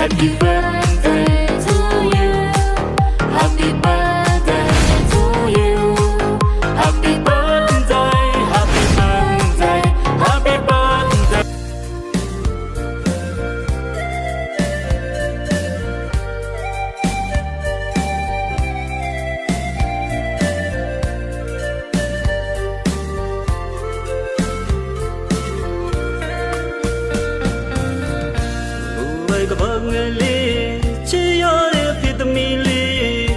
Happy birthday to you. Happy birthday to you. Happy birthday, happy birthday, happy birthday. ကဘာငယ်လေးချစ်ရတဲ့ဖြစ်သမီးလေး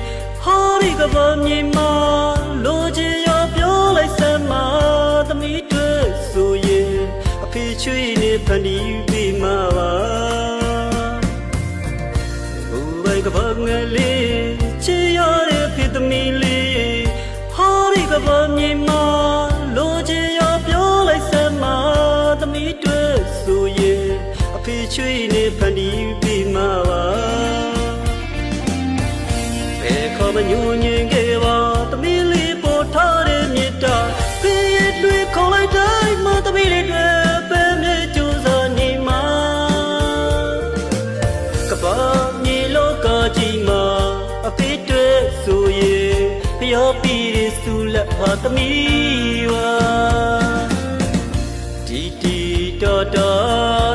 ဟာဒီကဘာမြေမှာလိုချင်ရပြောလိုက်စမ်းမသမီးတွေ့ဆိုရင်အဖေချွေးနေဖန်တီးပြီးမှာပါဘယ်ကဘာငယ်လေးချစ်ရတဲ့ဖြစ်သမီးလေးဟာဒီကဘာမြေမှာလိုချင်ရပြောလိုက်စမ်းမသမီးတွေ့ဆိုရင်အဖေချွေးနေဖန်တီးပြီးမှာပါဘယ်ခေါ်မညူညင်ခဲ့ပါသမီးလေးပေါ်ထားတဲ့မြေတာဖေးရတွေခေါ်လိုက်တိုင်းမသမီးလေးတွေပဲမြေကျူစာနေမှာကဘာမြေလောကကြီးမှာအဖေတွေ့ဆိုရင်ဖျော်ပြီးရစူလက်ဟာသမီးပါတီတော်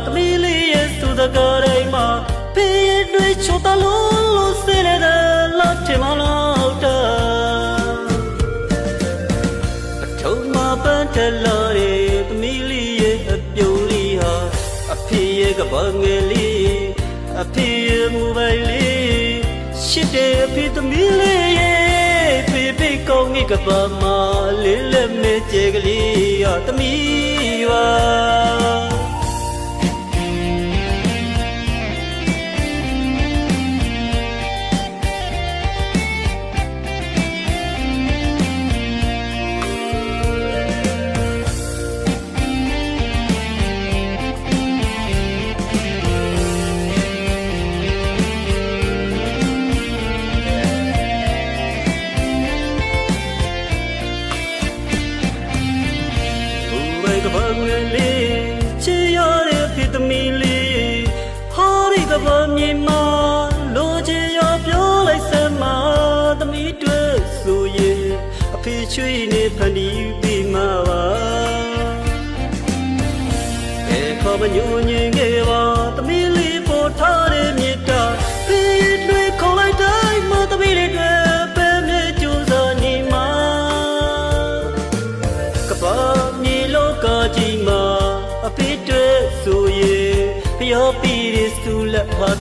သမီးလေးရဲ့သူတကားတိုင်းမှာဖေးရတွေချိုတလုံးစဲတဲ့လက်ထမလို့တာအထုံးမပန်းထလာတဲ့သမီးလေးရဲ့အပြုံးလေးဟာအဖေရဲ့ကဘာငယ်လေးအဖေရဲ့မူပိုင်လေးရှစ်တဲ့အဖေသမီးလေးရဲ့ဖေးဖေးကောင်းကြီးကဘာမှာလေးလက်မဲ့ကျဲကလေးဟာသမီးပါကဘာငယ်လေးချစ်ရတဲ့ဖြစ်သမီးလေးဟာဒီကဘာမြေမှာလိုချင်ရပြောလိုက်စမ်းမသမီးတွေ့ဆိုရင်အဖေချွေးနေဖန်တီးပြီးမှာပါဘယ်ခေါ်မညူညင်